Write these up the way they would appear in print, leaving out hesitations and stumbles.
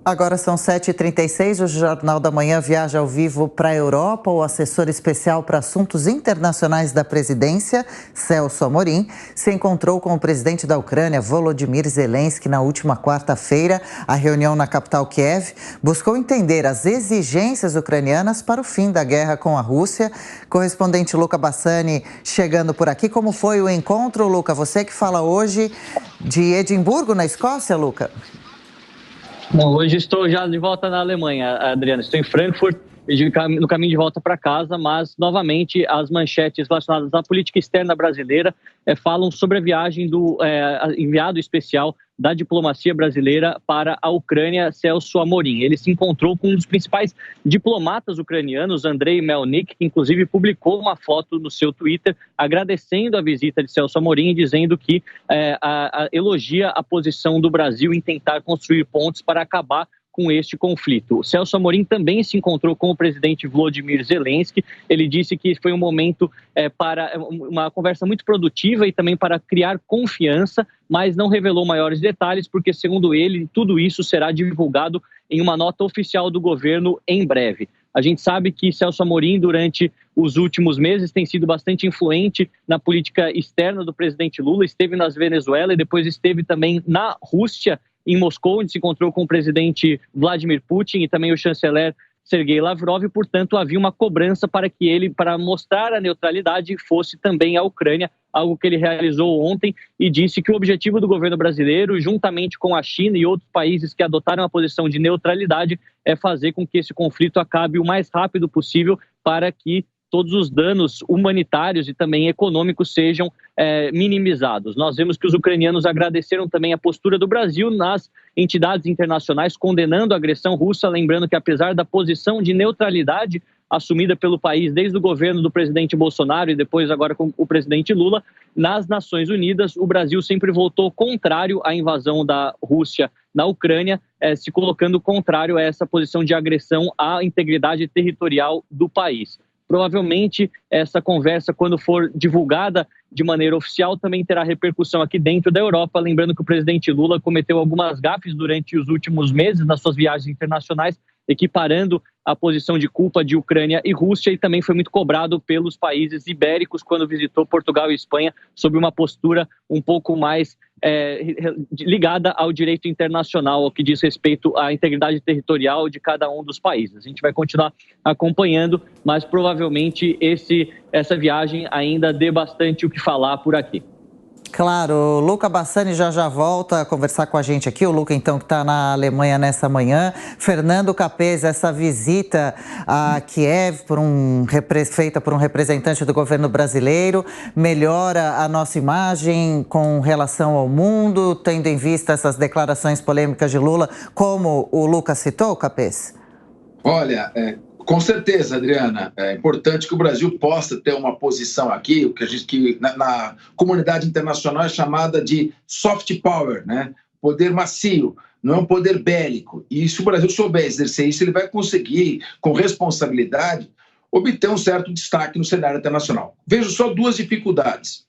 Agora são 7h36, o Jornal da Manhã viaja ao vivo para a Europa. O assessor especial para assuntos internacionais da presidência, Celso Amorim, se encontrou com o presidente da Ucrânia, Volodymyr Zelensky, na última quarta-feira. A reunião na capital Kiev buscou entender as exigências ucranianas para o fim da guerra com a Rússia. Correspondente Luca Bassani chegando por aqui. Como foi o encontro, Luca? Você que fala hoje de Edimburgo, na Escócia, Luca? Não, hoje estou já de volta na Alemanha, Adriana. Estou em Frankfurt, no caminho de volta para casa, mas, novamente, as manchetes relacionadas à política externa brasileira falam sobre a viagem do enviado especial da diplomacia brasileira para a Ucrânia, Celso Amorim. Ele se encontrou com um dos principais diplomatas ucranianos, Andrei Melnik, que inclusive publicou uma foto no seu Twitter agradecendo a visita de Celso Amorim e dizendo que elogia a posição do Brasil em tentar construir pontes para acabar com este conflito. O Celso Amorim também se encontrou com o presidente Volodymyr Zelensky. Ele disse que foi um momento para uma conversa muito produtiva e também para criar confiança, mas não revelou maiores detalhes, porque, segundo ele, tudo isso será divulgado em uma nota oficial do governo em breve. A gente sabe que Celso Amorim, durante os últimos meses, tem sido bastante influente na política externa do presidente Lula. Esteve na Venezuela e depois esteve também na Rússia, em Moscou, onde se encontrou com o presidente Vladimir Putin e também o chanceler Sergei Lavrov. E, portanto, havia uma cobrança para que ele, para mostrar a neutralidade, fosse também à Ucrânia, algo que ele realizou ontem, e disse que o objetivo do governo brasileiro, juntamente com a China e outros países que adotaram a posição de neutralidade, é fazer com que esse conflito acabe o mais rápido possível para que todos os danos humanitários e também econômicos sejam minimizados. Nós vemos que os ucranianos agradeceram também a postura do Brasil nas entidades internacionais, condenando a agressão russa, lembrando que, apesar da posição de neutralidade assumida pelo país desde o governo do presidente Bolsonaro e depois agora com o presidente Lula, nas Nações Unidas, o Brasil sempre votou contrário à invasão da Rússia na Ucrânia, se colocando contrário a essa posição de agressão à integridade territorial do país. Provavelmente essa conversa, quando for divulgada de maneira oficial, também terá repercussão aqui dentro da Europa. Lembrando que o presidente Lula cometeu algumas gafes durante os últimos meses nas suas viagens internacionais, equiparando a posição de culpa de Ucrânia e Rússia, e também foi muito cobrado pelos países ibéricos quando visitou Portugal e Espanha, sob uma postura um pouco mais ligada ao direito internacional, ao que diz respeito à integridade territorial de cada um dos países. A gente vai continuar acompanhando, mas provavelmente essa viagem ainda dê bastante o que falar por aqui. Claro, o Luca Bassani já volta a conversar com a gente aqui. O Luca, então, que está na Alemanha nessa manhã. Fernando Capês, essa visita a Kiev feita por um representante do governo brasileiro, melhora a nossa imagem com relação ao mundo, tendo em vista essas declarações polêmicas de Lula, como o Luca citou, Capês? Olha, com certeza, Adriana, é importante que o Brasil possa ter uma posição aqui, o que na comunidade internacional é chamada de soft power, né? Poder macio, não é um poder bélico. E se o Brasil souber exercer isso, ele vai conseguir, com responsabilidade, obter um certo destaque no cenário internacional. Vejo só duas dificuldades.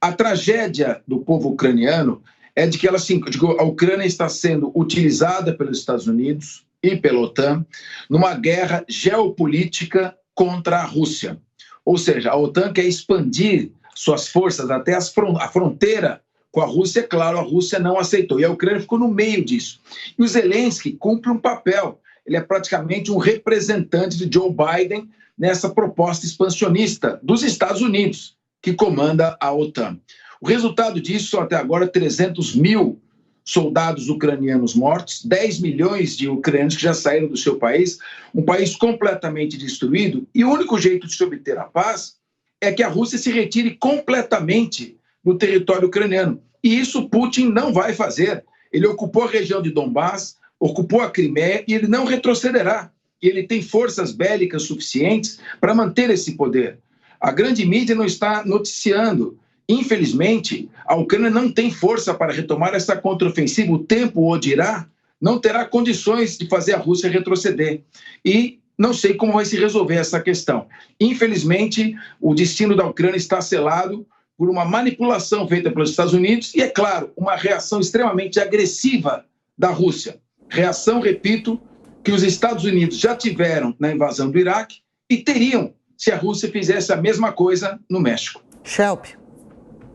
A tragédia do povo ucraniano é de que a Ucrânia está sendo utilizada pelos Estados Unidos e pela OTAN numa guerra geopolítica contra a Rússia. Ou seja, a OTAN quer expandir suas forças até a fronteira com a Rússia. É claro, a Rússia não aceitou e a Ucrânia ficou no meio disso. E o Zelensky cumpre um papel. Ele é praticamente um representante de Joe Biden nessa proposta expansionista dos Estados Unidos, que comanda a OTAN. O resultado disso, até agora, 300 mil soldados ucranianos mortos, 10 milhões de ucranianos que já saíram do seu país, um país completamente destruído, e o único jeito de se obter a paz é que a Rússia se retire completamente do território ucraniano. E isso Putin não vai fazer. Ele ocupou a região de Donbás, ocupou a Crimeia e ele não retrocederá. Ele tem forças bélicas suficientes para manter esse poder. A grande mídia não está noticiando. Infelizmente, a Ucrânia não tem força para retomar essa contraofensiva. O tempo o dirá, não terá condições de fazer a Rússia retroceder. E não sei como vai se resolver essa questão. Infelizmente, o destino da Ucrânia está selado por uma manipulação feita pelos Estados Unidos e, é claro, uma reação extremamente agressiva da Rússia. Reação, repito, que os Estados Unidos já tiveram na invasão do Iraque e teriam se a Rússia fizesse a mesma coisa no México. Schelp.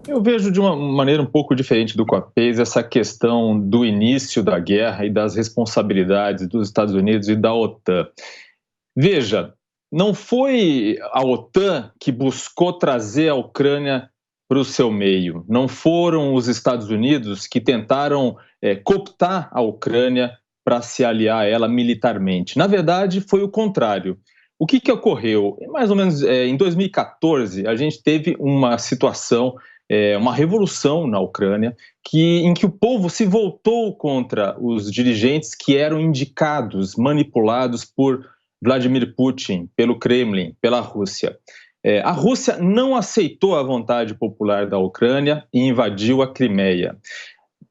Eu vejo de uma maneira um pouco diferente do Capês essa questão do início da guerra e das responsabilidades dos Estados Unidos e da OTAN. Veja, não foi a OTAN que buscou trazer a Ucrânia para o seu meio. Não foram os Estados Unidos que tentaram cooptar a Ucrânia para se aliar a ela militarmente. Na verdade, foi o contrário. O que ocorreu? Mais ou menos em 2014, a gente teve uma situação, uma revolução na Ucrânia, em que o povo se voltou contra os dirigentes que eram indicados, manipulados por Vladimir Putin, pelo Kremlin, pela Rússia. A Rússia não aceitou a vontade popular da Ucrânia e invadiu a Crimeia.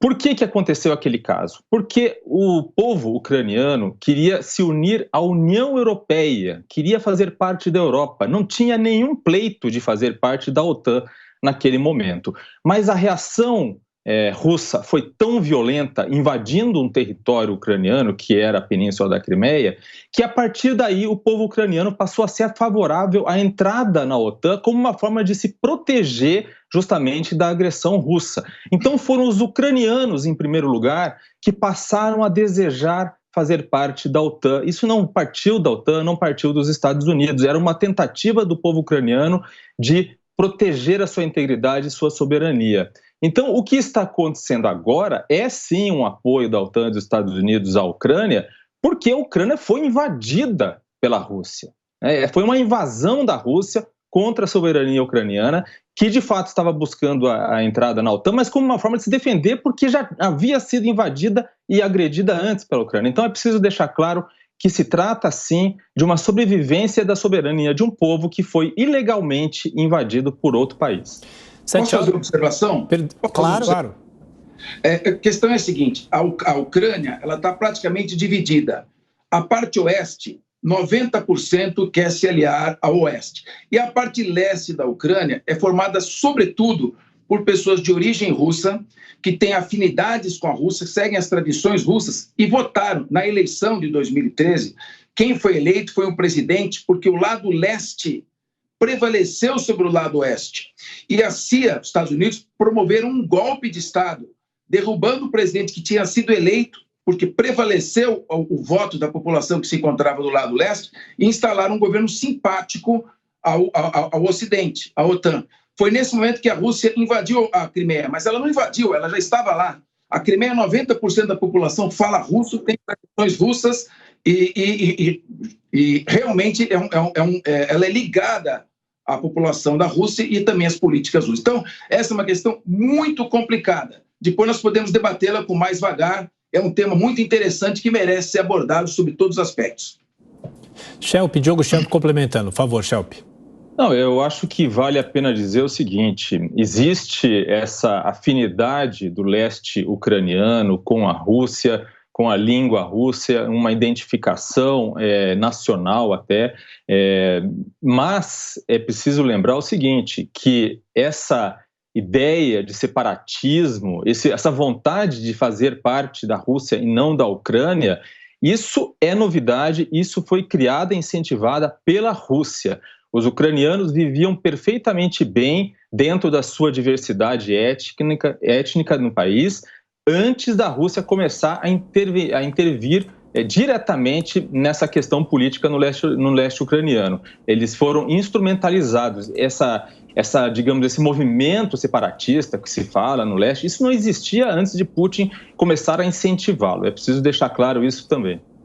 Por que aconteceu aquele caso? Porque o povo ucraniano queria se unir à União Europeia, queria fazer parte da Europa, não tinha nenhum pleito de fazer parte da OTAN naquele momento. Mas a reação russa foi tão violenta, invadindo um território ucraniano, que era a Península da Crimeia, que a partir daí o povo ucraniano passou a ser favorável à entrada na OTAN como uma forma de se proteger justamente da agressão russa. Então foram os ucranianos, em primeiro lugar, que passaram a desejar fazer parte da OTAN. Isso não partiu da OTAN, não partiu dos Estados Unidos, era uma tentativa do povo ucraniano de proteger a sua integridade e sua soberania. Então, o que está acontecendo agora é sim um apoio da OTAN e dos Estados Unidos à Ucrânia, porque a Ucrânia foi invadida pela Rússia. Foi uma invasão da Rússia contra a soberania ucraniana, que de fato estava buscando a entrada na OTAN, mas como uma forma de se defender, porque já havia sido invadida e agredida antes pela Ucrânia. Então é preciso deixar claro que se trata, sim, de uma sobrevivência da soberania de um povo que foi ilegalmente invadido por outro país. Posso fazer uma observação? Claro. A questão é a seguinte, a Ucrânia está praticamente dividida. A parte oeste, 90% quer se aliar ao oeste. E a parte leste da Ucrânia é formada, sobretudo, por pessoas de origem russa, que têm afinidades com a Rússia, seguem as tradições russas e votaram na eleição de 2013. Quem foi eleito foi um presidente, porque o lado leste prevaleceu sobre o lado oeste. E a CIA, os Estados Unidos, promoveram um golpe de Estado, derrubando o presidente que tinha sido eleito, porque prevaleceu o voto da população que se encontrava do lado leste, e instalaram um governo simpático ao Ocidente, à OTAN. Foi nesse momento que a Rússia invadiu a Crimeia, mas ela não invadiu, ela já estava lá. A Crimeia, 90% da população fala russo, tem tradições russas e realmente ela é ligada à população da Rússia e também às políticas russas. Então, essa é uma questão muito complicada. Depois nós podemos debatê-la com mais vagar. É um tema muito interessante que merece ser abordado sob todos os aspectos. Diogo Schelp complementando. Por favor, Schelp. Não, eu acho que vale a pena dizer o seguinte, existe essa afinidade do leste ucraniano com a Rússia, com a língua russa, uma identificação nacional até, mas é preciso lembrar o seguinte, que essa ideia de separatismo, essa vontade de fazer parte da Rússia e não da Ucrânia, isso é novidade, isso foi criada e incentivada pela Rússia. Os ucranianos viviam perfeitamente bem dentro da sua diversidade étnica no país, antes da Rússia começar a intervir diretamente nessa questão política no leste ucraniano. Eles foram instrumentalizados. Digamos, esse movimento separatista que se fala no leste, isso não existia antes de Putin começar a incentivá-lo. É preciso deixar claro isso também.